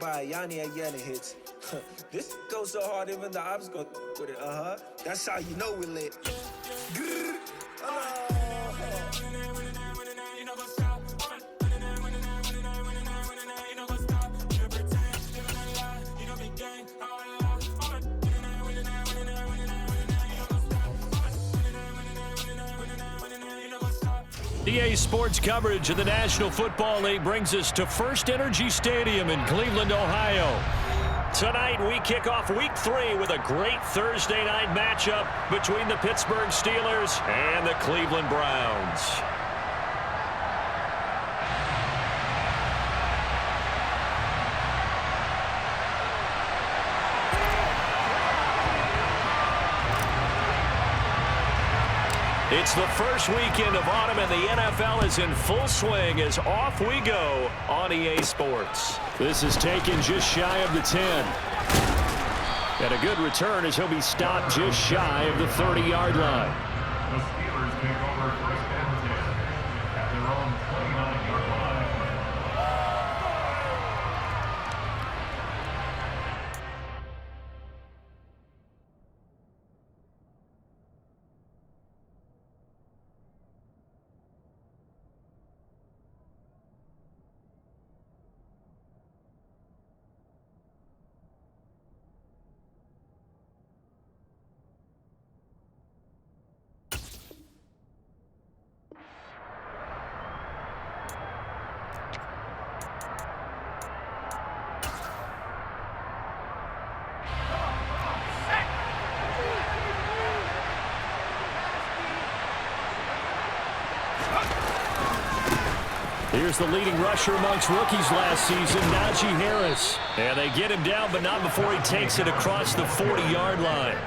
quiet. Y'all ain't yelling hits. This goes so hard, even the ops go with it. That's how you know we lit. EA Sports coverage of the National Football League brings us to First Energy Stadium in Cleveland, Ohio. Tonight, we kick off Week 3 with a great Thursday night matchup between the Pittsburgh Steelers and the Cleveland Browns. It's the first weekend of autumn, and the NFL is in full swing as off we go on EA Sports. This is taken just shy of the 10. And a good return as he'll be stopped just shy of the 30-yard line. The Steelers take over first and 10 at their own 29-yard line. Here's the leading rusher amongst rookies last season, Najee Harris. And they get him down, but not before he takes it across the 40-yard line.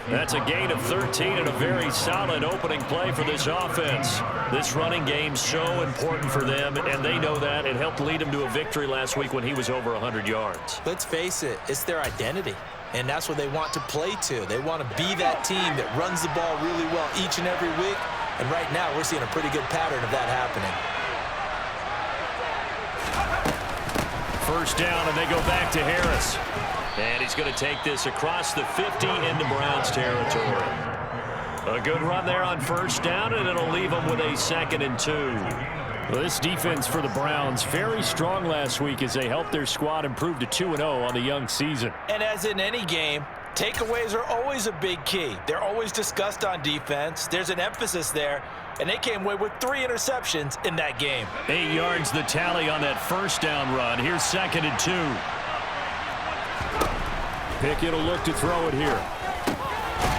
That's a gain of 13 and a very solid opening play for this offense. This running game's so important for them, and they know that. It helped lead them to a victory last week when he was over 100 yards. Let's face it, it's their identity, and that's what they want to play to. They want to be that team that runs the ball really well each and every week, and right now we're seeing a pretty good pattern of that happening. First down, and they go back to Harris. And he's going to take this across the 50 into Browns territory. A good run there on first down, and it'll leave them with a 2nd and 2. Well, this defense for the Browns, very strong last week as they helped their squad improve to 2-0 on the young season. And as in any game, takeaways are always a big key. They're always discussed on defense. There's an emphasis there. And they came away with 3 interceptions in that game. 8 yards the tally on that first down run. Here's 2nd and 2. Pickett will look to throw it here.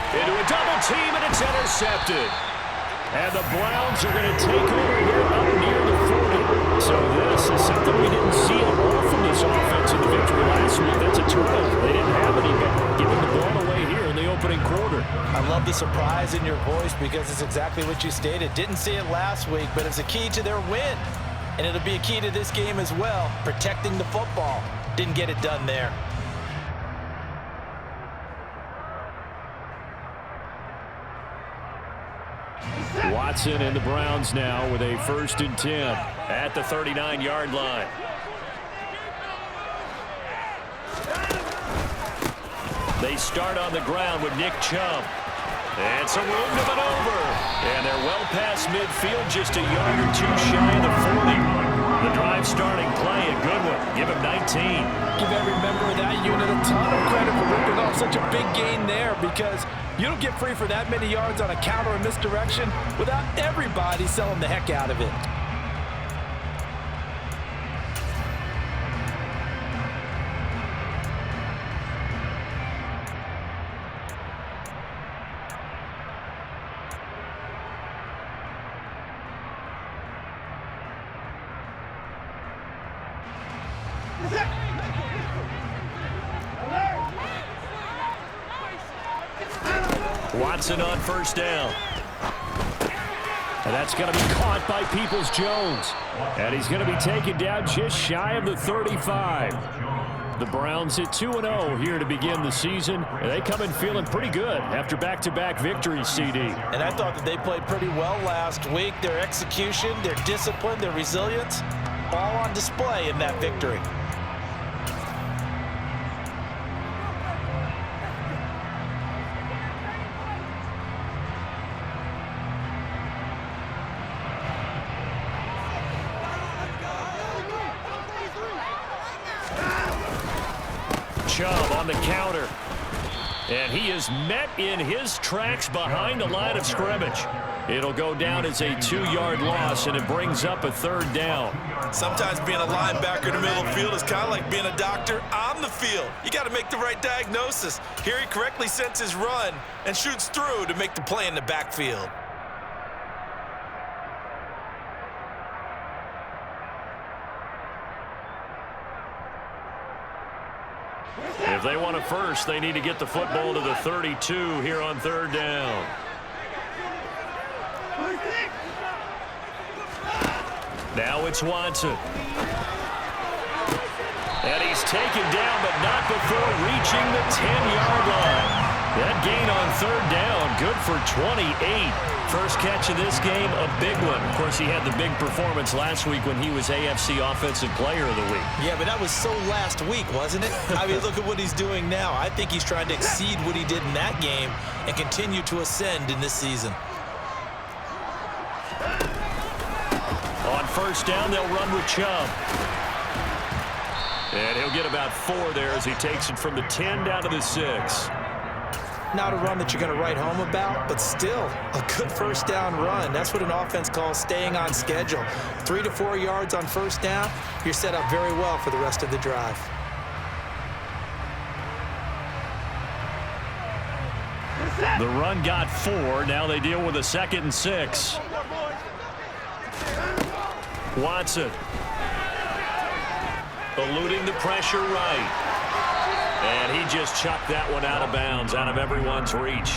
Into a double team, and it's intercepted. And the Browns are going to take over here up near the 40. So this is something we didn't see at all from this offense in the victory last week. That's a turnover. They didn't have any giving the ball away here in the opening quarter. I love the surprise in your voice because it's exactly what you stated. Didn't see it last week, but it's a key to their win. And it'll be a key to this game as well, protecting the football. Didn't get it done there. Watson and the Browns now with a 1st and 10 at the 39-yard line. They start on the ground with Nick Chubb. And some room to maneuver. And they're well past midfield, just a yard or 2 shy of the 40. The drive starting play, a good one. Give him 19. Give every member of that unit a ton of credit for ripping off such a big gain there, because you don't get free for that many yards on a counter or misdirection without everybody selling the heck out of it. Watson on first down. And that's going to be caught by Peoples-Jones. And he's going to be taken down just shy of the 35. The Browns at 2-0 here to begin the season. And they come in feeling pretty good after back-to-back victories, CD. And I thought that they played pretty well last week. Their execution, their discipline, their resilience, all on display in that victory. Chubb on the counter. And he is met in his tracks behind the line of scrimmage. It'll go down as a 2-yard loss, and it brings up a 3rd down. Sometimes being a linebacker in the middle of the field is kind of like being a doctor on the field. You got to make the right diagnosis. Here he correctly sets his run and shoots through to make the play in the backfield. If they want a first, they need to get the football to the 32 here on 3rd down. Now it's Watson. And he's taken down, but not before reaching the 10-yard line. That gain on 3rd down, good for 28. First catch of this game, a big one. Of course, he had the big performance last week when he was AFC Offensive Player of the Week. Yeah, but that was so last week, wasn't it? I mean, look at what he's doing now. I think he's trying to exceed what he did in that game and continue to ascend in this season. On 1st down, they'll run with Chubb. And he'll get about 4 there as he takes it from the 10 down to the 6. Not a run that you're going to write home about, but still a good 1st down run. That's what an offense calls staying on schedule. 3 to 4 yards on 1st down, you're set up very well for the rest of the drive. The run got 4. Now they deal with a 2nd and 6. Watson. Eluding the pressure right. And he just chucked that one out of bounds, out of everyone's reach.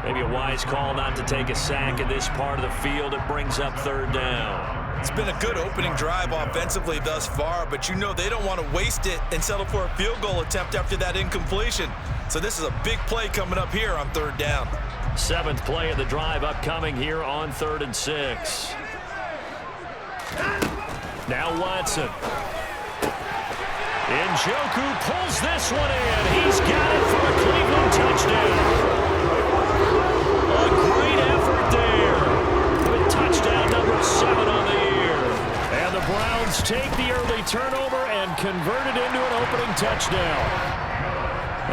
Maybe a wise call not to take a sack in this part of the field. It brings up 3rd down. It's been a good opening drive offensively thus far, but you know they don't want to waste it and settle for a field goal attempt after that incompletion. So this is a big play coming up here on 3rd down. 7th play of the drive upcoming here on 3rd and 6. Now Watson. Njoku pulls this one in. He's got it for a Cleveland touchdown. A great effort there. With touchdown number 7 on the year. And the Browns take the early turnover and convert it into an opening touchdown.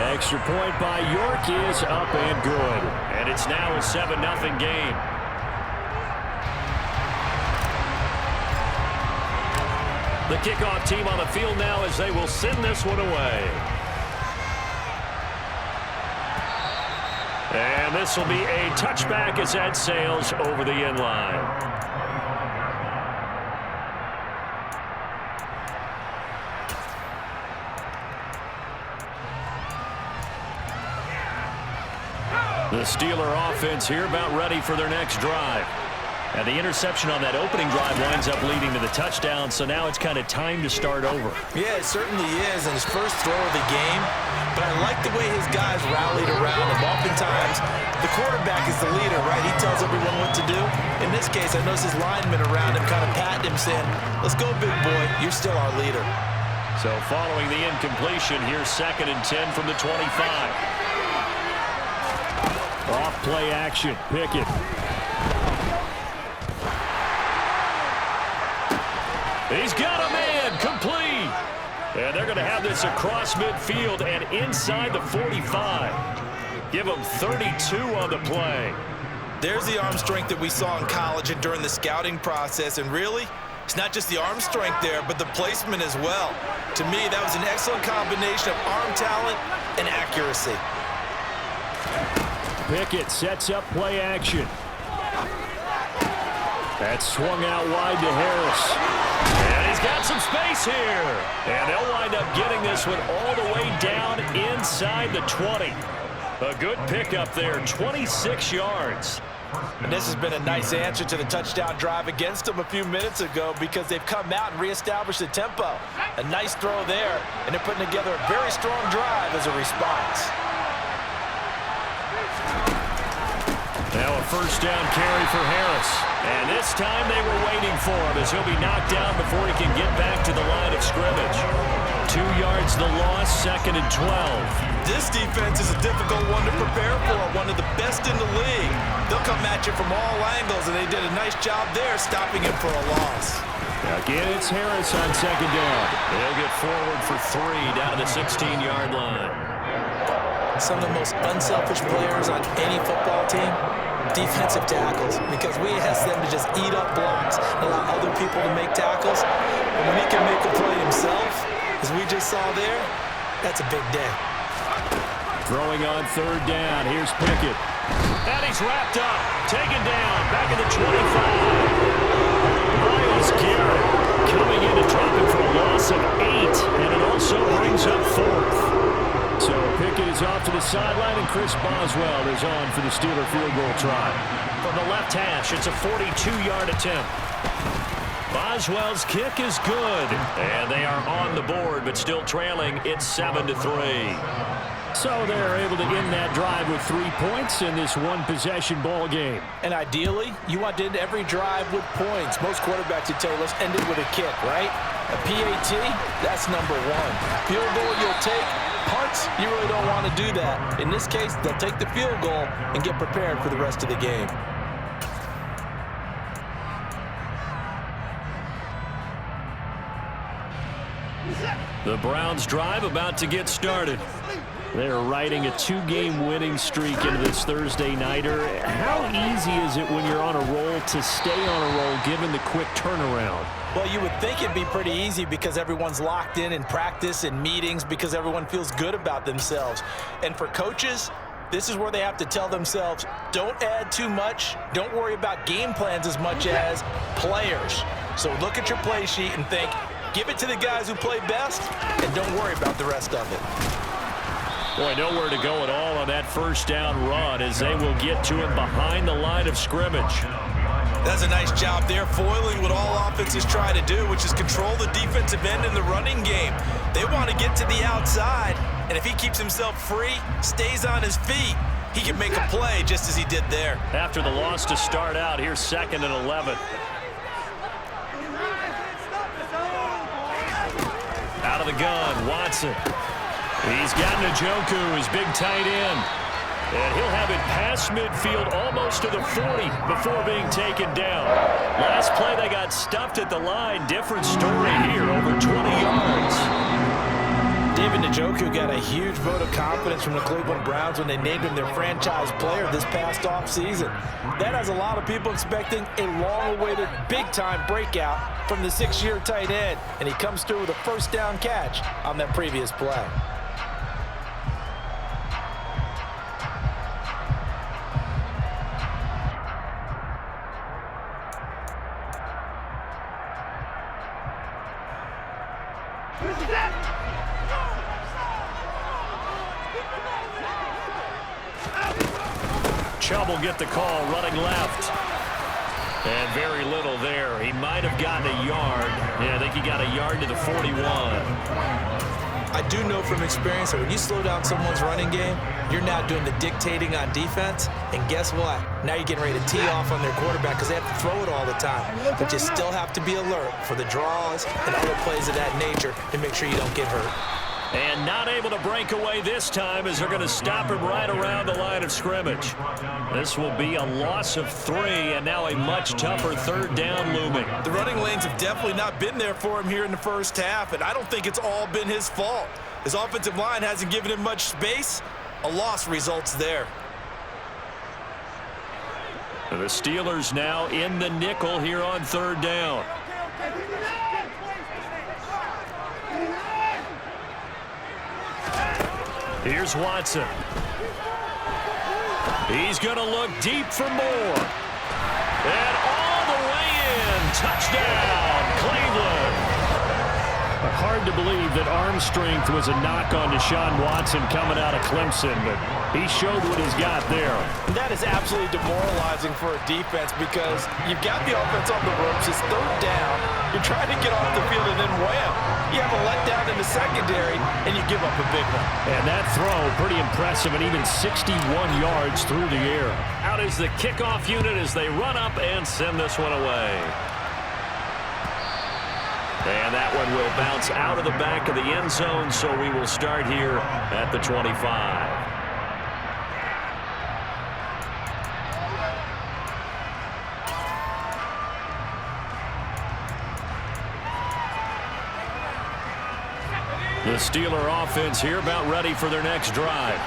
Extra point by York is up and good. And it's now a 7-0 game. The kickoff team on the field now as they will send this one away. And this will be a touchback as that sails over the end line. The Steeler offense here about ready for their next drive. And the interception on that opening drive winds up leading to the touchdown, so now it's kind of time to start over. Yeah, it certainly is, and his first throw of the game. But I like the way his guys rallied around him. Oftentimes, the quarterback is the leader, right? He tells everyone what to do. In this case, I noticed his linemen around him kind of patting him, saying, let's go, big boy. You're still our leader. So following the incompletion, here's 2nd and 10 from the 25. Off play action, Pickett. He's got a man, complete. And they're going to have this across midfield and inside the 45. Give them 32 on the play. There's the arm strength that we saw in college and during the scouting process. And really, it's not just the arm strength there, but the placement as well. To me, that was an excellent combination of arm talent and accuracy. Pickett sets up play action. That's swung out wide to Harris. And he's got some space here. And they'll wind up getting this one all the way down inside the 20. A good pickup there, 26 yards. And this has been a nice answer to the touchdown drive against them a few minutes ago because they've come out and reestablished the tempo. A nice throw there, and they're putting together a very strong drive as a response. Now a 1st down carry for Harris. And this time they were waiting for him as he'll be knocked down before he can get back to the line of scrimmage. 2 yards the loss, 2nd and 12. This defense is a difficult one to prepare for, one of the best in the league. They'll come at you from all angles, and they did a nice job there stopping him for a loss. Again, it's Harris on second down. They'll get forward for 3 down to the 16-yard line. Some of the most unselfish players on any football team, defensive tackles, because we ask them to just eat up blocks and allow other people to make tackles. But when he can make a play himself, as we just saw there, that's a big day. Throwing on third down. Here's Pickett. And he's wrapped up. Taken down. Back at the 25. Myles Garrett coming in to drop it for a loss of 8. And it also brings up 4th. So Pickett is off to the sideline, and Chris Boswell is on for the Steeler field goal try. From the left hash, it's a 42-yard attempt. Boswell's kick is good. And they are on the board, but still trailing. It's 7-3. So they're able to end that drive with 3 points in this one-possession ball game. And ideally, you want to end every drive with points. Most quarterbacks would tell you, let's end it with a kick, right? A PAT, that's number 1. Field goal you'll take. Punts, you really don't want to do that. In this case, they'll take the field goal and get prepared for the rest of the game. The Browns drive about to get started. They're riding a 2-game winning streak into this Thursday nighter. How easy is it when you're on a roll to stay on a roll given the quick turnaround? Well, you would think it'd be pretty easy because everyone's locked in practice and meetings because everyone feels good about themselves. And for coaches, this is where they have to tell themselves, don't add too much, don't worry about game plans as much as players. So look at your play sheet and think, give it to the guys who play best and don't worry about the rest of it. Boy, nowhere to go at all on that first down run as they will get to him behind the line of scrimmage. That's a nice job there, foiling what all offenses try to do, which is control the defensive end in the running game. They want to get to the outside, and if he keeps himself free, stays on his feet, he can make a play just as he did there. After the loss to start out, here's 2nd and 11. Out of the gun, Watson. He's got Njoku, his big tight end. And he'll have it past midfield almost to the 40 before being taken down. Last play, they got stuffed at the line. Different story here, over 20 yards. David Njoku got a huge vote of confidence from the Cleveland Browns when they named him their franchise player this past offseason. That has a lot of people expecting a long-awaited, big-time breakout from the 6-year tight end, and he comes through with a first down catch on that previous play. Chubb will get the call running left. And very little there. He might have gotten a yard. Yeah, I think he got a yard to the 41. I do know from experience that when you slow down someone's running game, you're now doing the dictating on defense. And guess what? Now you're getting ready to tee off on their quarterback because they have to throw it all the time. But you still have to be alert for the draws and other plays of that nature to make sure you don't get hurt. And not able to break away this time as they're going to stop him right around the line of scrimmage. This will be a loss of 3, and now a much tougher third down looming. The running lanes have definitely not been there for him here in the first half, and I don't think it's all been his fault. His offensive line hasn't given him much space. A loss results there. The Steelers now in the nickel here on third down. Here's Watson. He's going to look deep for more. And all the way in. Touchdown, Cleveland. Hard to believe that arm strength was a knock on Deshaun Watson coming out of Clemson, but he showed what he's got there. That is absolutely demoralizing for a defense because you've got the offense on the ropes. It's third down. You're trying to get off the field, and then wham, you have a letdown in the secondary, and you give up a big one. And that throw, pretty impressive, and even 61 yards through the air. Out is the kickoff unit as they run up and send this one away. And that one will bounce out of the back of the end zone, so we will start here at the 25. The Steeler offense here about ready for their next drive.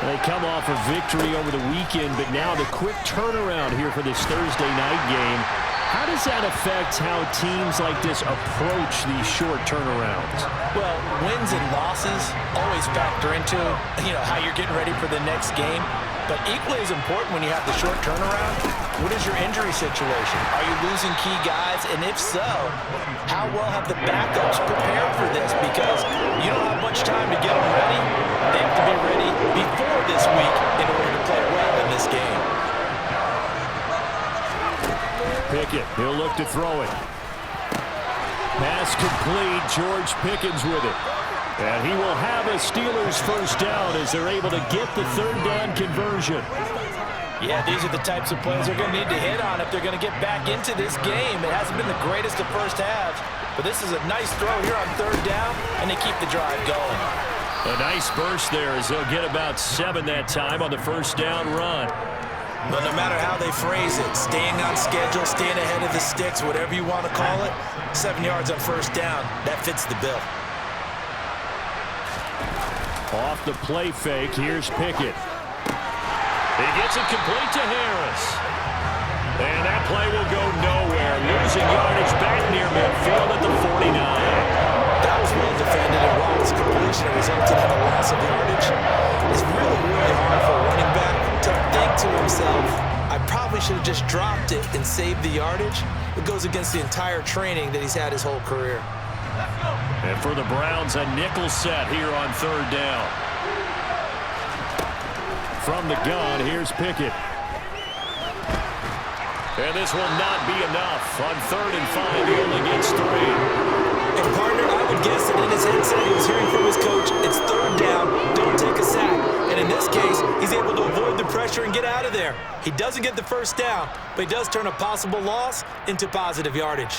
They come off a victory over the weekend, but now the quick turnaround here for this Thursday night game. How does that affect how teams like this approach these short turnarounds? Well, wins and losses always factor into, how you're getting ready for the next game. But equally as important when you have the short turnaround, what is your injury situation? Are you losing key guys? And if so, how well have the backups prepared for this? Because you don't have much time to get them ready. They have to be ready before this week in order to play well in this game. Pickett, he'll look to throw it. Pass complete, George Pickens with it. And he will have a Steelers first down as they're able to get the third down conversion. Yeah, these are the types of plays they're going to need to hit on if they're going to get back into this game. It hasn't been the greatest of first halves, but this is a nice throw here on third down, and they keep the drive going. A nice burst there as they'll get about 7 that time on the first down run. But no matter how they phrase it, staying on schedule, staying ahead of the sticks, whatever you want to call it, 7 yards on first down, that fits the bill. Off the play fake, here's Pickett. He gets it complete to Harris. And that play will go nowhere. Losing yardage back near midfield at the 49. That was well defended, and while his completion resulted in a loss of yardage, it's really hard for a running back to think to himself, I probably should have just dropped it and saved the yardage. It goes against the entire training that he's had his whole career. And for the Browns, a nickel set here on third down. From the gun, here's Pickett. And this will not be enough. On 3rd and 5, he only gets 3. And partner, I would guess that in his headset he was hearing from his coach, it's third down, don't take a sack. And in this case, he's able to avoid the pressure and get out of there. He doesn't get the first down, but he does turn a possible loss into positive yardage.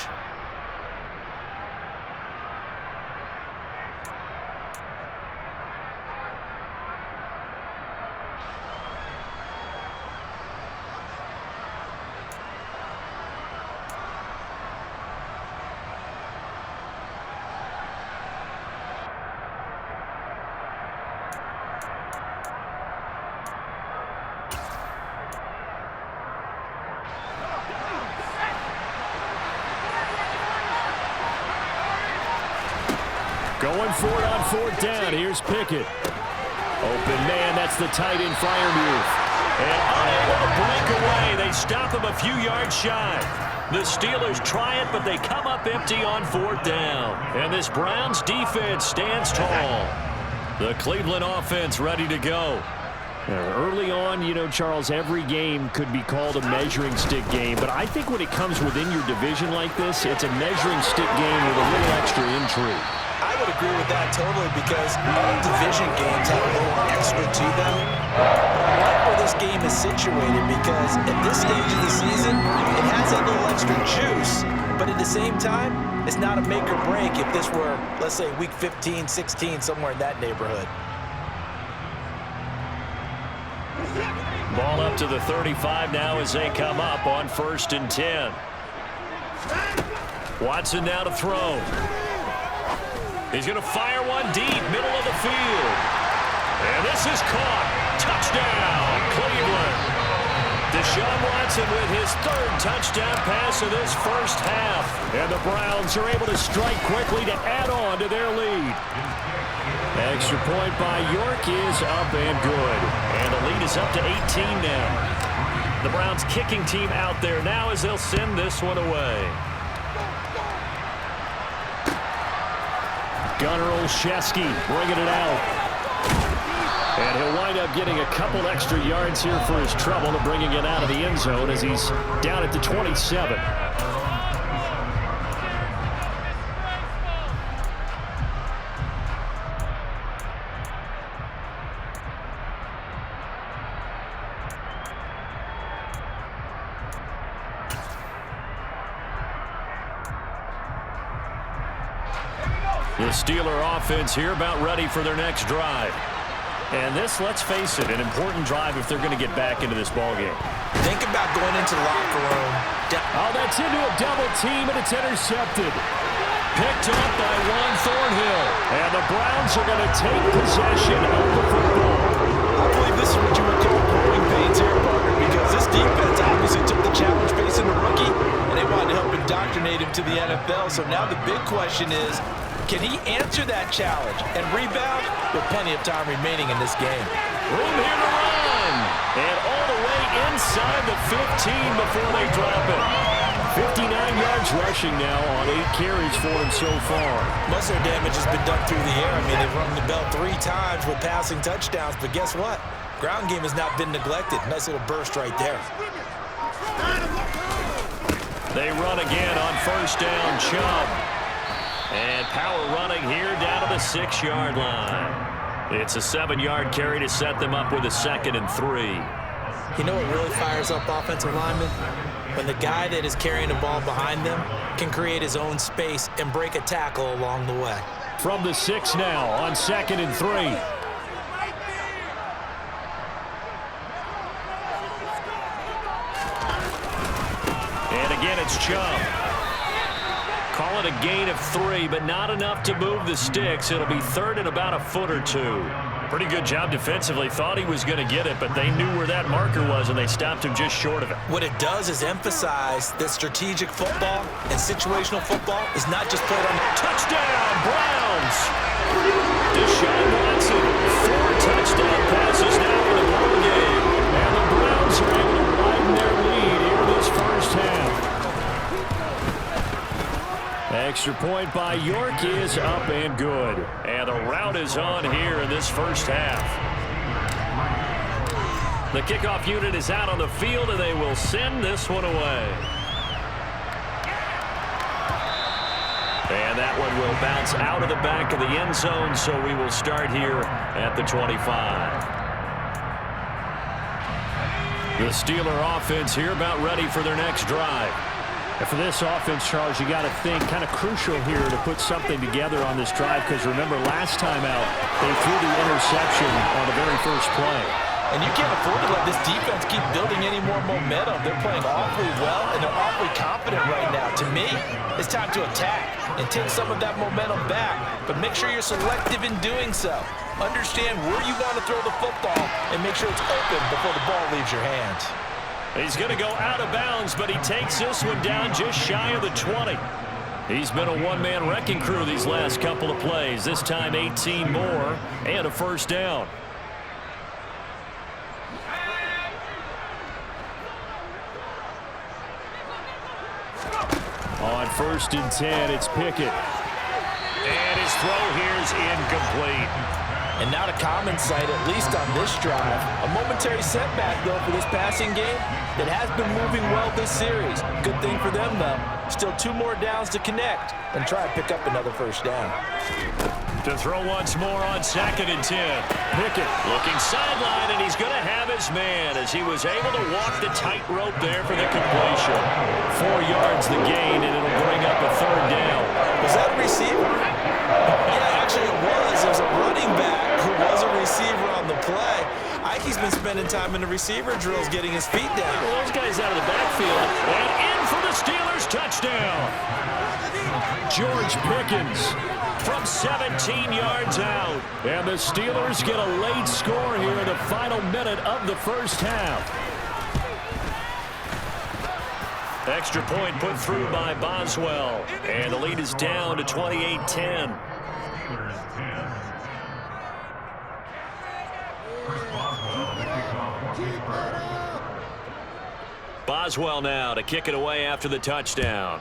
Going for it on 4th down. Here's Pickett. Open man, that's the tight end Freiermuth. And unable to break away. They stop him a few yards shy. The Steelers try it, but they come up empty on 4th down. And this Browns defense stands tall. The Cleveland offense ready to go. Early on, Charles, every game could be called a measuring stick game. But I think when it comes within your division like this, it's a measuring stick game with a little extra intrigue. I would agree with that totally because all division games have a little extra to them. I like where this game is situated because at this stage of the season, it has a little extra juice. But at the same time, it's not a make or break if this were, let's say, week 15, 16, somewhere in that neighborhood. Ball up to the 35 now as they come up on 1st and 10. Watson now to throw. He's going to fire one deep, middle of the field. And this is caught. Touchdown, Cleveland. Deshaun Watson with his 3rd touchdown pass of this first half. And the Browns are able to strike quickly to add on to their lead. Extra point by York is up and good. And the lead is up to 18 now. The Browns kicking team out there now as they'll send this one away. Gunnar Olszewski bringing it out. And he'll wind up getting a couple extra yards here for his trouble to bringing it out of the end zone as he's down at the 27. The Steeler offense here about ready for their next drive. And this, let's face it, an important drive if they're going to get back into this ballgame. Think about going into the locker room. Oh, that's into a double team, and it's intercepted. picked up by Juan Thornhill. And the Browns are going to take possession of the football. I believe this is what you would call growing pains here, partner, because this defense obviously took the challenge facing the rookie, and they wanted to help indoctrinate him to the NFL. So now the big question is, can he answer that challenge and rebound with plenty of time remaining in this game? Room here to run. And all the way inside the 15 before they drop it. 59 yards rushing now on 8 carries for him so far. Most of their damage has been done through the air. I mean, they've rung the bell 3 times with passing touchdowns, but guess what? Ground game has not been neglected. Nice little burst right there. They run again on first down, Chubb. And power running here down to the 6-yard line. It's a 7-yard carry to set them up with a 2nd and 3. You know what really fires up offensive linemen? When the guy that is carrying the ball behind them can create his own space and break a tackle along the way. From the 6 now on 2nd and 3. And again, it's Chubb. Call it a gain of 3, but not enough to move the sticks. It'll be 3rd and about a foot or 2. Pretty good job defensively. Thought he was going to get it, but they knew where that marker was, and they stopped him just short of it. What it does is emphasize that strategic football and situational football is not just played on the touchdown, Browns! Deshaun Watson, 4 touchdown passes now in the ball game. And the Browns are able to widen their lead here this first half. Extra point by York is up and good. And the route is on here in this first half. The kickoff unit is out on the field, and they will send this one away. And that one will bounce out of the back of the end zone, so we will start here at the 25. The Steeler offense here about ready for their next drive. And for this offense, Charles, you got to think kind of crucial here to put something together on this drive, because remember last time out they threw the interception on the very first play. And you can't afford to let this defense keep building any more momentum. They're playing awfully well, and they're awfully confident right now. To me, it's time to attack and take some of that momentum back, but make sure you're selective in doing so. Understand where you want to throw the football and make sure it's open before the ball leaves your hands. He's going to go out of bounds, but he takes this one down just shy of the 20. He's been a one-man wrecking crew these last couple of plays. This time 18 more and a first down. On 1st and 10, it's Pickett. And his throw here is incomplete. And not a common sight, at least on this drive. A momentary setback, though, for this passing game that has been moving well this series. Good thing for them, though. Still 2 more downs to connect and try to pick up another first down. To throw once more on 2nd and 10. Pickett looking sideline, and he's going to have his man as he was able to walk the tightrope there for the completion. 4 yards the gain, and it'll bring up a 3rd down. Was that a receiver? Yeah, actually it was. It was a running back who was a receiver on the play. Ikey's been spending time in the receiver drills getting his feet down. Well, those guys out of the backfield. And in for the Steelers touchdown. George Pickens from 17 yards out. And the Steelers get a late score here in the final minute of the first half. Extra point put through by Boswell. And the lead is down to 28-10. Boswell now to kick it away after the touchdown.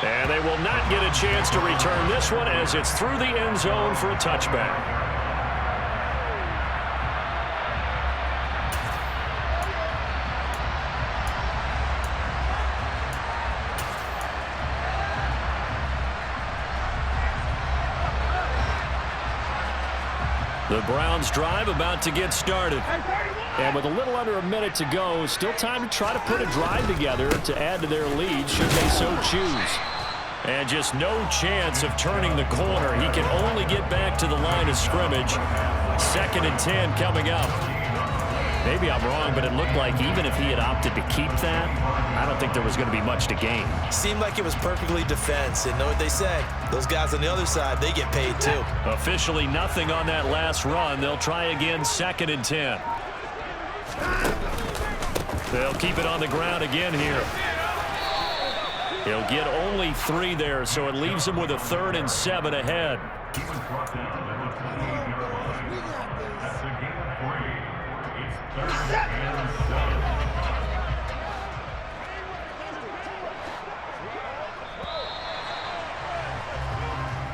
And they will not get a chance to return this one as it's through the end zone for a touchback. The Browns drive about to get started. And with a little under a minute to go, still time to try to put a drive together to add to their lead should they so choose. And just no chance of turning the corner. He can only get back to the line of scrimmage. 2nd and 10 coming up. Maybe I'm wrong, but it looked like even if he had opted to keep that, I don't think there was going to be much to gain. Seemed like it was perfectly defense. And know what they say? Those guys on the other side, they get paid too. Officially nothing on that last run. They'll try again, 2nd and 10. They'll keep it on the ground again here. He'll get only 3 there, so it leaves him with a 3rd and 7 ahead. He was brought down at the 28-yard line. That's a gain of 3. It's 3rd and 7.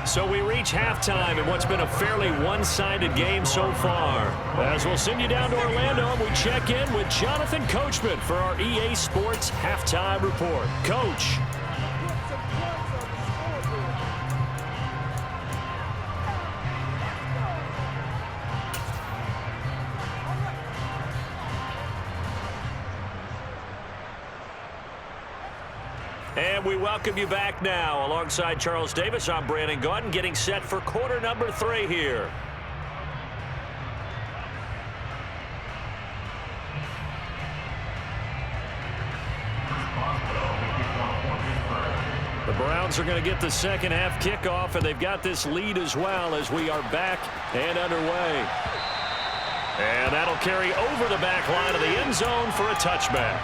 So we reach halftime in what's been a fairly one-sided game so far. As we'll send you down to Orlando, and we check in with Jonathan Coachman for our EA Sports Halftime Report. Coach. And we welcome you back now. Alongside Charles Davis, I'm Brandon Gaudin, getting set for quarter number 3 here. The Browns are going to get the second half kickoff, and they've got this lead as well as we are back and underway. And that'll carry over the back line of the end zone for a touchback.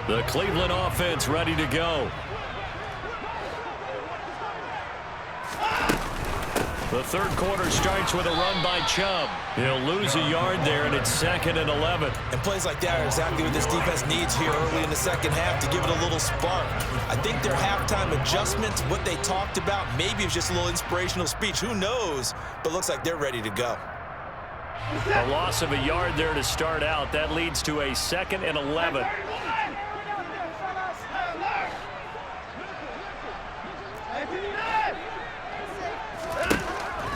The Cleveland offense ready to go. The third quarter starts with a run by Chubb. He'll lose a yard there, and it's 2nd and 11. And plays like that are exactly what this defense needs here early in the second half to give it a little spark. I think their halftime adjustments, what they talked about, maybe it's just a little inspirational speech. Who knows? But looks like they're ready to go. A loss of a yard there to start out. That leads to a 2nd and 11.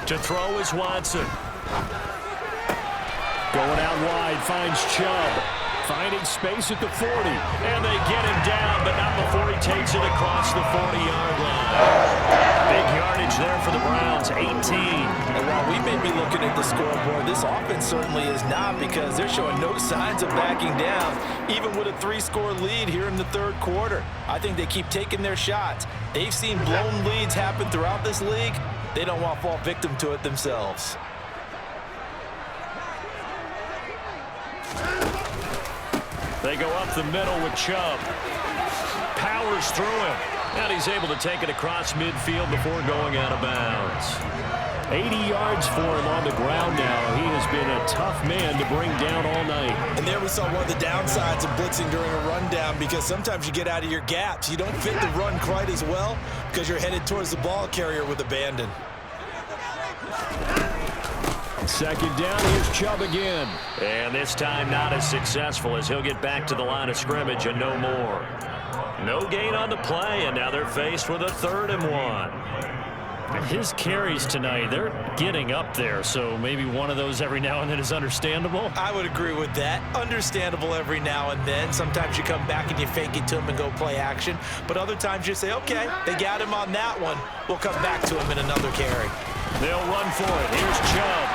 To throw is Watson. Going out wide, finds Chubb. Finding space at the 40. And they get him down, but not before he takes it across the 40-yard line. Big yardage there for the Browns, 18. And while we may be looking at the scoreboard, this offense certainly is not, because they're showing no signs of backing down, even with a 3-score lead here in the third quarter. I think they keep taking their shots. They've seen blown leads happen throughout this league. They don't want to fall victim to it themselves. They go up the middle with Chubb. Powers through him. And he's able to take it across midfield before going out of bounds. 80 yards for him on the ground now. He has been a tough man to bring down all night. And there we saw one of the downsides of blitzing during a rundown, because sometimes you get out of your gaps. You don't fit the run quite as well because you're headed towards the ball carrier with abandon. Second down, here's Chubb again. And this time not as successful, as he'll get back to the line of scrimmage and no more. No gain on the play, and now they're faced with a 3rd and 1. His carries tonight, they're getting up there, so maybe one of those every now and then is understandable. I would agree with that. Understandable every now and then. Sometimes you come back and you fake it to him and go play action. But other times you say, okay, they got him on that one. We'll come back to him in another carry. They'll run for it. Here's Chubb.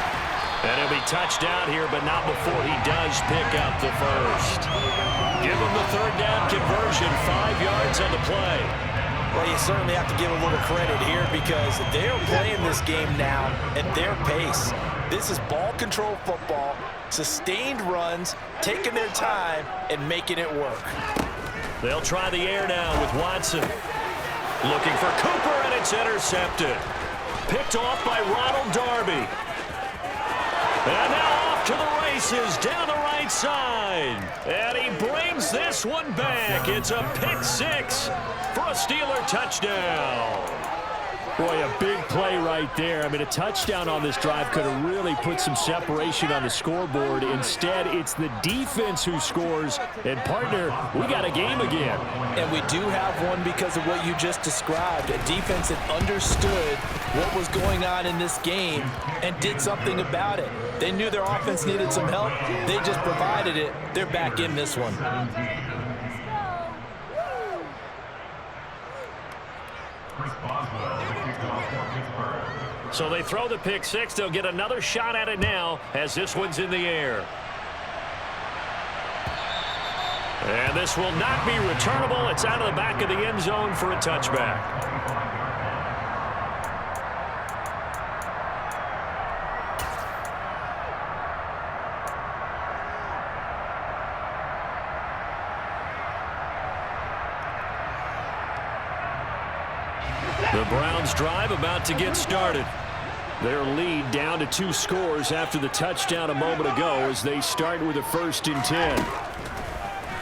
And he'll be touched down here, but not before he does pick up the first. Give him the 3rd down conversion, 5 yards on the play. Well, you certainly have to give a little credit here, because they're playing this game now at their pace. This is ball control football, sustained runs, taking their time, and making it work. They'll try the air now with Watson. Looking for Cooper, and it's intercepted. Picked off by Ronald Darby. And now off to the races down the right side. And he brings this one back. It's a pick 6 for a Steeler touchdown. Boy, a big play right there. I mean, a touchdown on this drive could have really put some separation on the scoreboard. Instead, it's the defense who scores. And, partner, we got a game again. And we do have one because of what you just described. A defense that understood what was going on in this game and did something about it. They knew their offense needed some help. They just provided it. They're back in this one. So they throw the pick six. They'll get another shot at it now as this one's in the air. And this will not be returnable. It's out of the back of the end zone for a touchback. The Browns drive about to get started. Their lead down to 2 scores after the touchdown a moment ago as they start with a 1st and 10.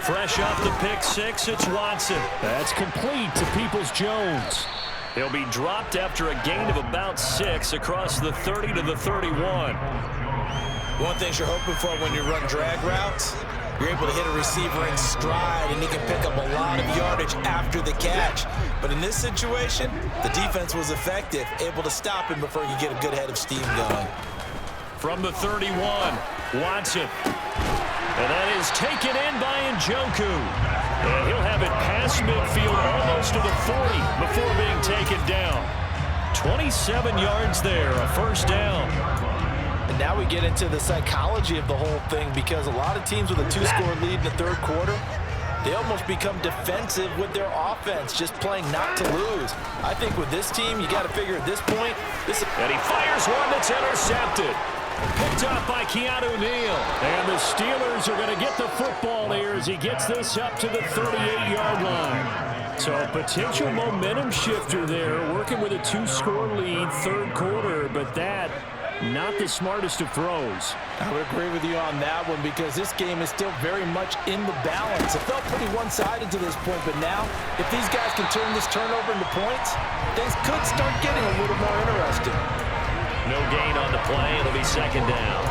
Fresh off the pick six, it's Watson. That's complete to Peoples-Jones. He'll be dropped after a gain of about 6 across the 30 to the 31. One thing you're hoping for when you run drag routes, you're able to hit a receiver in stride, and he can pick up a lot of yardage after the catch. But in this situation, the defense was effective, able to stop him before he could get a good head of steam going. From the 31, Watson. And that is taken in by Njoku. And he'll have it past midfield almost to the 40 before being taken down. 27 yards there, a 1st down. And now we get into the psychology of the whole thing, because a lot of teams with a 2-score lead in the 3rd quarter, they almost become defensive with their offense, just playing not to lose. I think with this team, you got to figure at this point, and he fires one that's intercepted. Picked up by Keanu Neal. And the Steelers are going to get the football here as he gets this up to the 38-yard line. So a potential momentum shifter there, working with a 2-score lead, 3rd quarter, but that not the smartest of throws. I would agree with you on that one, because this game is still very much in the balance. It felt pretty one-sided to this point, but now, if these guys can turn this turnover into points, things could start getting a little more interesting. No gain on the play. It'll be 2nd down.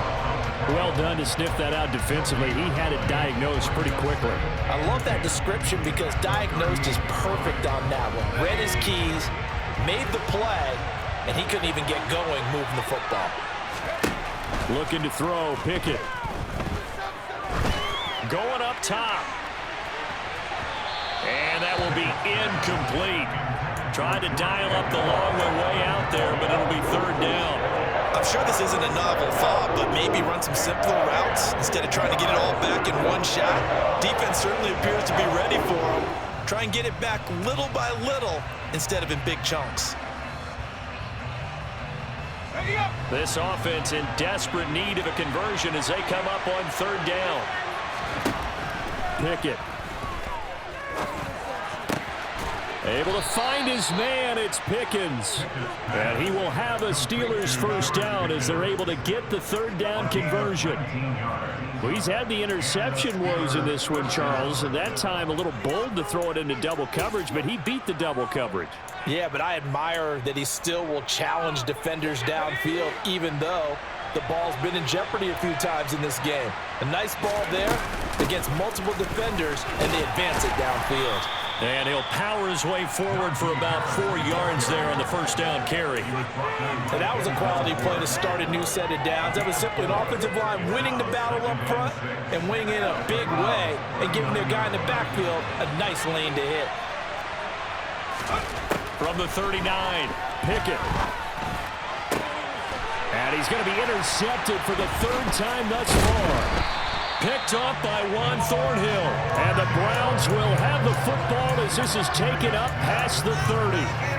Well done to sniff that out defensively. He had it diagnosed pretty quickly. I love that description, because diagnosed is perfect on that one. Read his keys, made the play, and he couldn't even get going moving the football. Looking to throw, Pickett. Going up top. And that will be incomplete. Tried to dial up the long way out there, but it'll be 3rd down. I'm sure this isn't a novel thought, but maybe run some simpler routes instead of trying to get it all back in one shot. Defense certainly appears to be ready for him. Try and get it back little by little instead of in big chunks. This offense in desperate need of a conversion as they come up on 3rd down. Pickett. Able to find his man, it's Pickens. And he will have a Steelers 1st down as they're able to get the 3rd down conversion. Well, he's had the interception woes in this one, Charles, and that time a little bold to throw it into double coverage, but he beat the double coverage. Yeah, but I admire that he still will challenge defenders downfield, even though the ball's been in jeopardy a few times in this game. A nice ball there against multiple defenders, and they advance it downfield. And he'll power his way forward for about 4 yards there on the 1st down carry. And that was a quality play to start a new set of downs. That was simply an offensive line winning the battle up front and winning in a big way and giving their guy in the backfield a nice lane to hit. From the 39, Pickett. And he's going to be intercepted for the 3rd time thus far. picked off by Juan Thornhill. And the Browns will have the football as this is taken up past the 30.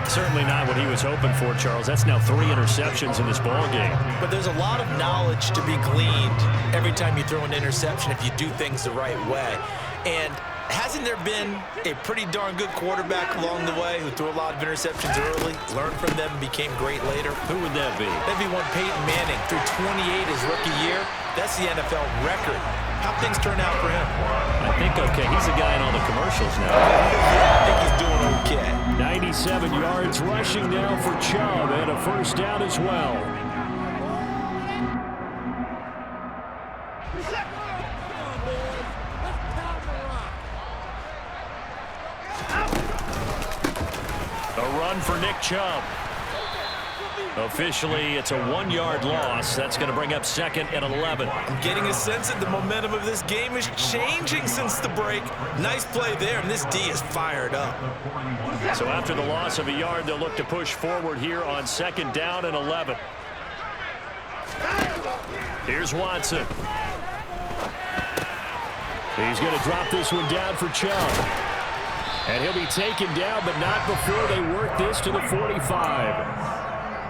Certainly not what he was hoping for, Charles. That's now 3 interceptions in this ball game. But there's a lot of knowledge to be gleaned every time you throw an interception if you do things the right way. And hasn't there been a pretty darn good quarterback along the way who threw a lot of interceptions early, learned from them, and became great later? Who would that be? That'd be one Peyton Manning. Threw 28 his rookie year. That's the NFL record. How'd things turn out for him? I think okay. He's a guy in all the commercials now. Yeah, I think he's doing okay. 97 yards rushing now for Chubb, and a first down as well. A run for Nick Chubb. Officially, it's a 1-yard loss. That's going to bring up 2nd and 11. I'm getting a sense that the momentum of this game is changing since the break. Nice play there, and this D is fired up. So after the loss of a yard, they'll look to push forward here on 2nd down and 11. Here's Watson. He's going to drop this one down for Chubb. And he'll be taken down, but not before they work this to the 45.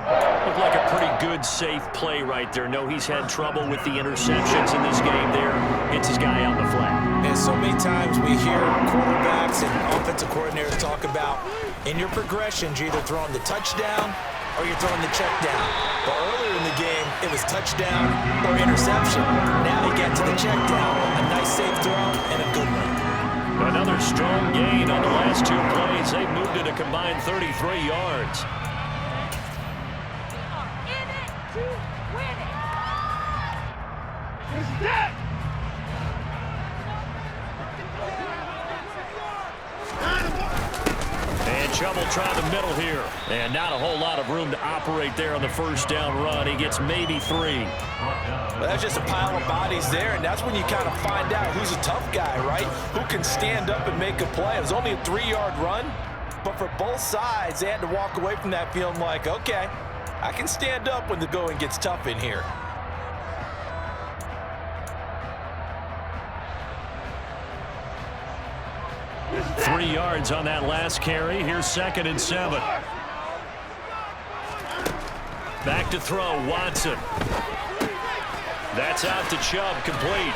Looked like a pretty good, safe play right there. No, he's had trouble with the interceptions in this game there. Hits his guy out in the flat. And so many times we hear quarterbacks and offensive coordinators talk about in your progressions, you're either throwing the touchdown or you're throwing the check down. But earlier in the game, it was touchdown or interception. Now he got to the check down. A nice safe throw and a good one. Another strong gain on the last 2 plays. They've moved it a combined 33 yards. And Chubb will try the middle here. And not a whole lot of room to operate there on the 1st down run. He gets maybe 3. Well, that's just a pile of bodies there, and that's when you kind of find out who's a tough guy, right? Who can stand up and make a play. It was only a 3-yard run, but for both sides, they had to walk away from that feeling like, okay, I can stand up when the going gets tough in here. Three yards on that last carry. Here's 2nd and 7. Back to throw, Watson. That's out to Chubb, complete.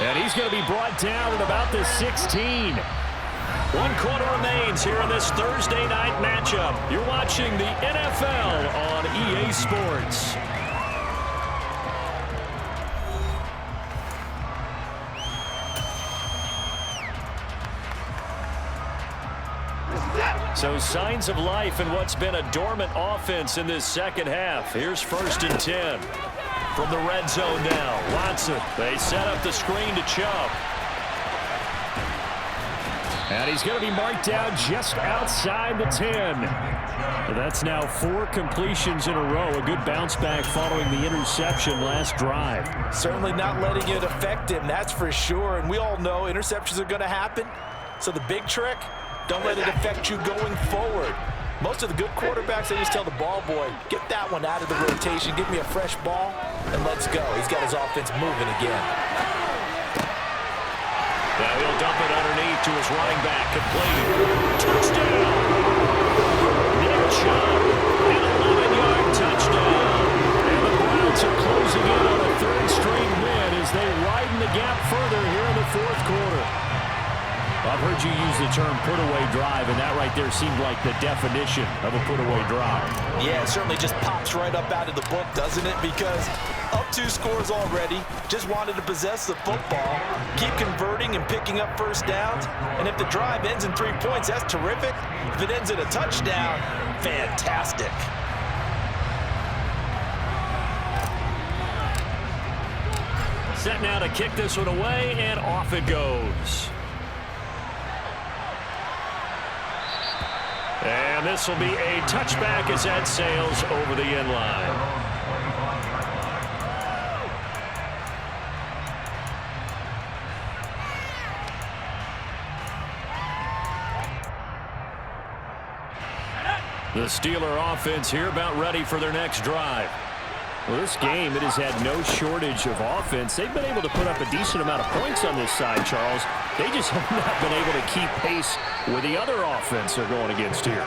And he's going to be brought down at about the 16. 1 quarter remains here in this Thursday night matchup. You're watching the NFL on EA Sports. So signs of life in what's been a dormant offense in this 2nd half. Here's 1st and 10. From the red zone now, Watson. They set up the screen to Chubb. And he's going to be marked down just outside the 10. So that's now 4 completions in a row. A good bounce back following the interception last drive. Certainly not letting it affect him, that's for sure. And we all know interceptions are going to happen. So the big trick, don't let it affect you going forward. Most of the good quarterbacks, they just tell the ball boy, get that one out of the rotation, give me a fresh ball, and let's go. He's got his offense moving again. Now he'll dump it underneath to his running back, complete. Touchdown! Nick Chubb, an 11-yard touchdown. And the Browns are closing in on a 3rd straight win as they widen the gap further here in the 4th quarter. I've heard you use the term put-away drive, and that right there seemed like the definition of a put-away drive. Yeah, it certainly just pops right up out of the book, doesn't it? Because up 2 scores already, just wanted to possess the football, keep converting and picking up 1st downs, and if the drive ends in 3 points, that's terrific. If it ends in a touchdown, fantastic. Set now to kick this one away, and off it goes. And this will be a touchback as that sails over the end line. The Steeler offense here about ready for their next drive. Well, this game, it has had no shortage of offense. They've been able to put up a decent amount of points on this side, Charles. They just have not been able to keep pace with the other offense they're going against here.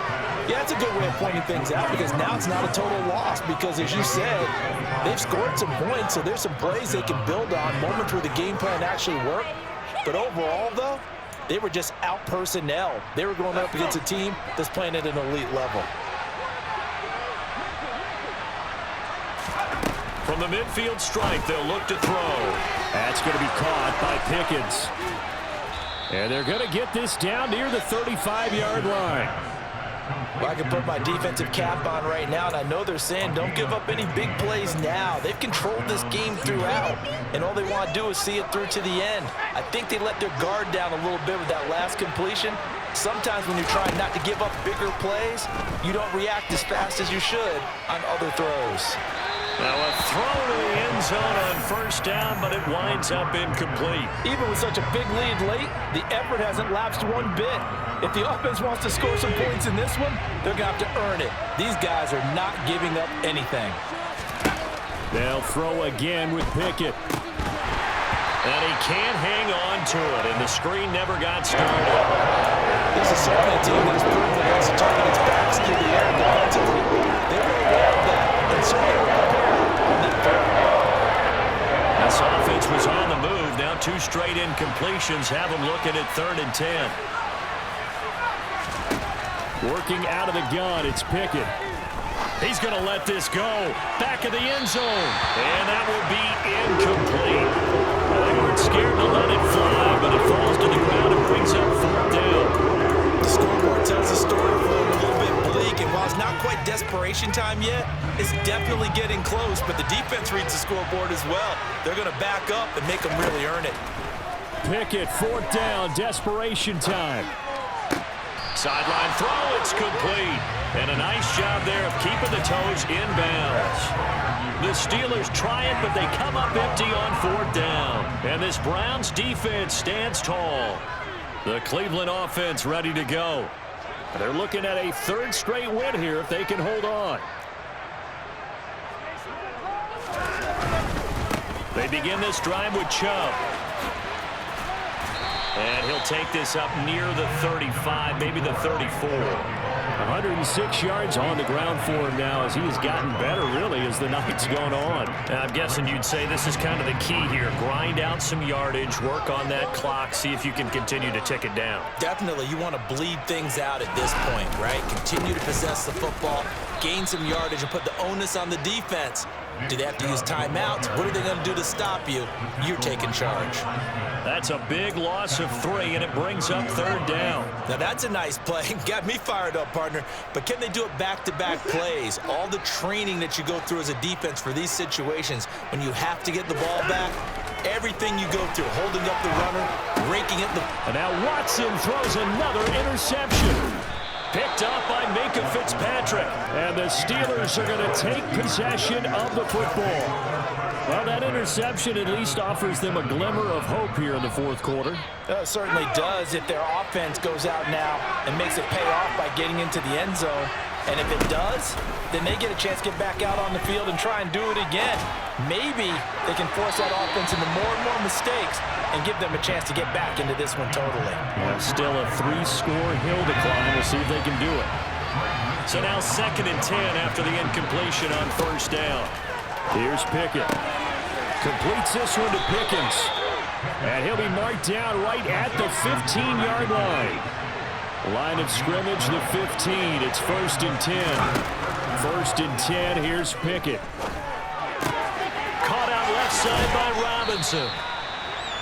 Yeah, that's a good way of pointing things out because now it's not a total loss because, as you said, they've scored some points, so there's some plays they can build on, moments where the game plan actually worked. But overall, though, they were just out-personnel. They were going up against a team that's playing at an elite level. From the midfield strike, they'll look to throw. That's going to be caught by Pickens. And they're going to get this down near the 35-yard line. Well, I can put my defensive cap on right now, and I know they're saying don't give up any big plays now. They've controlled this game throughout, and all they want to do is see it through to the end. I think they let their guard down a little bit with that last completion, Sometimes when you're trying not to give up bigger plays, you don't react as fast as you should on other throws. Now a throw to the end zone on first down, but it winds up incomplete. Even with such a big lead late, the effort hasn't lapsed one bit. If the offense wants to score some points in this one, they're going to have to earn it. These guys are not giving up anything. They'll throw again with Pickett. And he can't hang on to it, and the screen never got started. This is certainly a team that has proven it has to target its backs through the air defensively. They were aware of that, and certainly were prepared on that third. This offense was on the move. Now 2 straight incompletions have them looking at 3rd and 10. Working out of the gun, it's Pickett. He's going to let this go. Back of the end zone. And that will be incomplete. They weren't scared to let it fly, but it falls to the ground and brings up 4th down. The scoreboard tells the story for him a little bit bleak, and while it's not quite desperation time yet, it's definitely getting close, but the defense reads the scoreboard as well. They're going to back up and make them really earn it. Pickett, 4th down, desperation time. Sideline throw, it's complete. And a nice job there of keeping the toes in bounds. The Steelers try it, but they come up empty on 4th down. And this Browns defense stands tall. The Cleveland offense ready to go. They're looking at a 3rd straight win here if they can hold on. They begin this drive with Chubb. And he'll take this up near the 35, maybe the 34. 106 yards on the ground for him now as he has gotten better, really, as the night's gone on. I'm guessing you'd say this is kind of the key here. Grind out some yardage, work on that clock, see if you can continue to tick it down. Definitely, you want to bleed things out at this point, right? Continue to possess the football, gain some yardage, and put the onus on the defense. Do they have to use timeouts? What are they going to do to stop you? You're taking charge. That's a big loss of 3, and it brings up 3rd down. Now, that's a nice play. Got me fired up, partner. But can they do it back-to-back plays? All the training that you go through as a defense for these situations, when you have to get the ball back, everything you go through, holding up the runner, raking it. And now Watson throws another interception. Picked up by Minka Fitzpatrick. And the Steelers are going to take possession of the football. Well, that interception at least offers them a glimmer of hope here in the 4th quarter. It certainly does if their offense goes out now and makes it pay off by getting into the end zone. And if it does, then they get a chance to get back out on the field and try and do it again. Maybe they can force that offense into more and more mistakes and give them a chance to get back into this one totally. Well, still a 3-score hill to climb. We'll see if they can do it. So now 2nd and 10 after the incompletion on 1st down. Here's Pickett. Completes this one to Pickens. And he'll be marked down right at the 15-yard line. Line of scrimmage, the 15. It's 1st and 10. 1st and 10. Here's Pickett. Caught out left side by Robinson.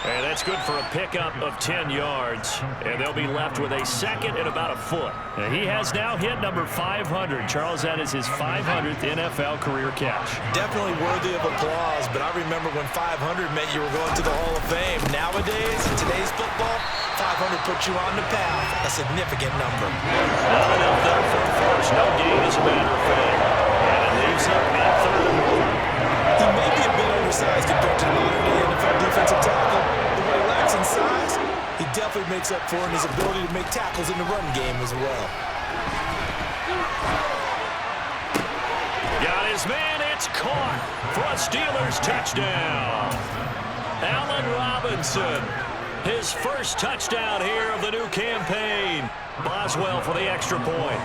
And that's good for a pickup of 10 yards. And they'll be left with a 2nd and about a foot. And he has now hit number 500. Charles, that is his 500th NFL career catch. Definitely worthy of applause, but I remember when 500 meant you were going to the Hall of Fame. Nowadays, in today's football, 500 puts you on the path, a significant number. Not enough there for a first. No gain, as a matter of fact. And it leaves up at 3rd and 1. He may be a bit undersized compared to the modern-day NFL defensive tackle, but what he lacks in size, he definitely makes up for in his ability to make tackles in the run game as well. Got his man, it's caught for a Steelers touchdown. Allen Robinson, his first touchdown here of the new campaign. Boswell for the extra point.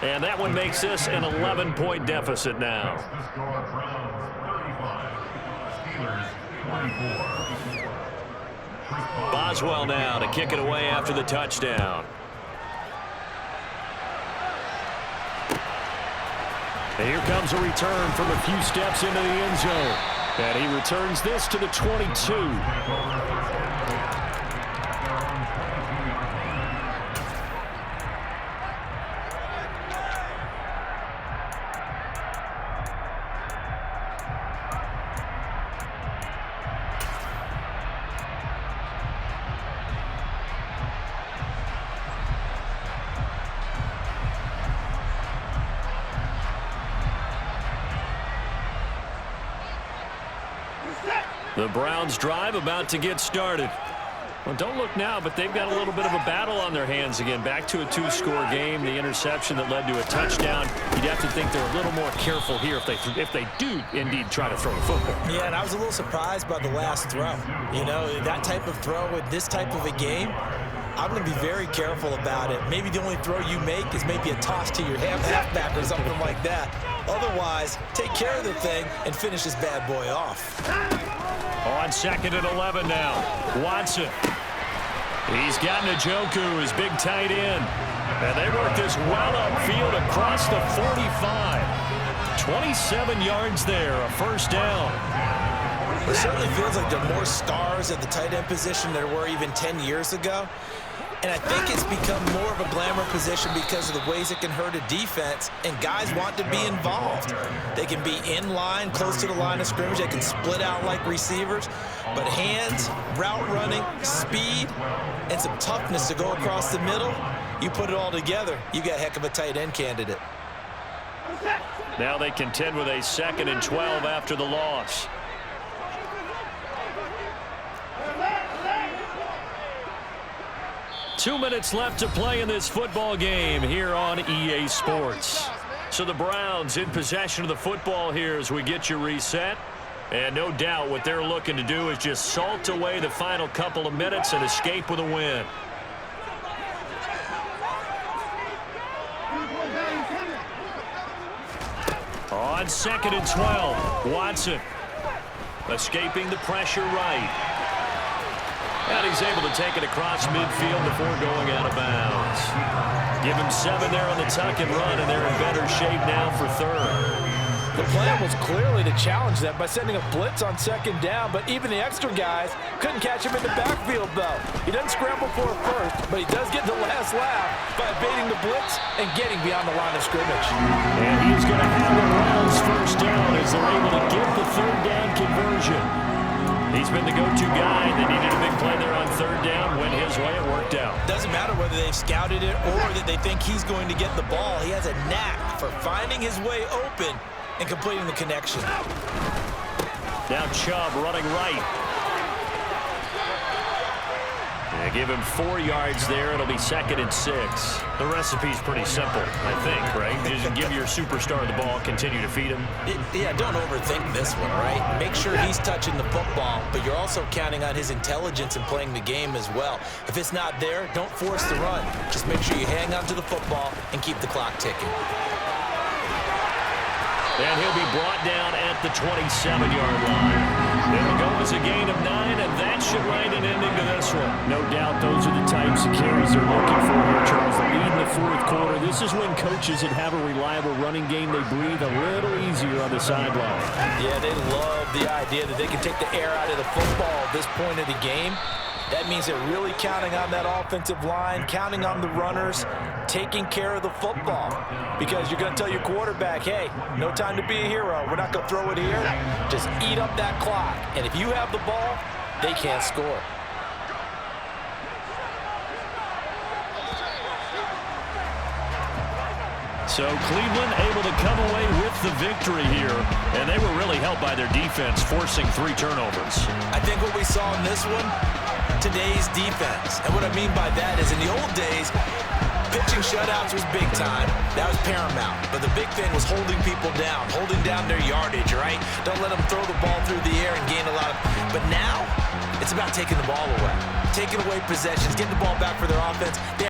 And that one makes this an 11-point deficit now. The score, Browns 35, Steelers 24. Boswell now to kick it away after the touchdown. And here comes a return from a few steps into the end zone. And he returns this to the 22. The Browns drive about to get started. Well, don't look now, but they've got a little bit of a battle on their hands again. Back to a 2-score game. The interception that led to a touchdown. You'd have to think they're a little more careful here if they do indeed try to throw the football. Yeah, and I was a little surprised by the last throw. You know, that type of throw in this type of a game, I'm going to be very careful about it. Maybe the only throw you make is maybe a toss to your halfback or something like that. Otherwise, take care of the thing and finish this bad boy off. On 2nd and 11 now. Watson. He's got Njoku, his big tight end. And they work this well upfield across the 45. 27 yards there, a first down. It certainly feels like there are more stars at the tight end position than there were even 10 years ago. And I think it's become more of a glamour position because of the ways it can hurt a defense, and guys want to be involved. They can be in line, close to the line of scrimmage. They can split out like receivers. But hands, route running, speed, and some toughness to go across the middle, you put it all together, you got a heck of a tight end candidate. Now they contend with a 2nd and 12 after the loss. Two minutes left to play in this football game here on EA Sports. So the Browns in possession of the football here as we get you reset. And no doubt what they're looking to do is just salt away the final couple of minutes and escape with a win. On 2nd and 12, Watson escaping the pressure right. And he's able to take it across midfield before going out of bounds. Give him 7 there on the tuck and run, and they're in better shape now for 3rd. The plan was clearly to challenge them by sending a blitz on 2nd down, but even the extra guys couldn't catch him in the backfield, though. He doesn't scramble for a first, but he does get the last laugh by evading the blitz and getting beyond the line of scrimmage. And he's going to have the Browns first down as they're able to get the 3rd down conversion. He's been the go-to guy. They needed a big play there on 3rd down. Went his way, it worked out. Doesn't matter whether they've scouted it or that they think he's going to get the ball. He has a knack for finding his way open and completing the connection. Now Chubb running right. They give him 4 yards there. It'll be 2nd and 6. The recipe's pretty simple, I think, right? Just give your superstar the ball, continue to feed him. Yeah, don't overthink this one, right? Make sure he's touching the football, but you're also counting on his intelligence in playing the game as well. If it's not there, don't force the run. Just make sure you hang on to the football and keep the clock ticking. And he'll be brought down at the 27-yard line. It'll go as a gain of 9, and that should write an ending to this one. No doubt those are the types of carries they're looking for here, Charles. The lead in the 4th quarter. This is when coaches that have a reliable running game, they breathe a little easier on the sideline. Yeah, they love the idea that they can take the air out of the football at this point of the game. That means they're really counting on that offensive line, counting on the runners, taking care of the football. Because you're going to tell your quarterback, hey, no time to be a hero. We're not going to throw it here. Just eat up that clock. And if you have the ball, they can't score. So Cleveland able to come away with the victory here, and they were really helped by their defense, forcing 3 turnovers. I think what we saw in this one, today's defense. And what I mean by that is in the old days, pitching shutouts was big time. That was paramount. But the big thing was holding people down, holding down their yardage, right? Don't let them throw the ball through the air and gain a lot of... But now, it's about taking the ball away. Taking away possessions, getting the ball back for their offense.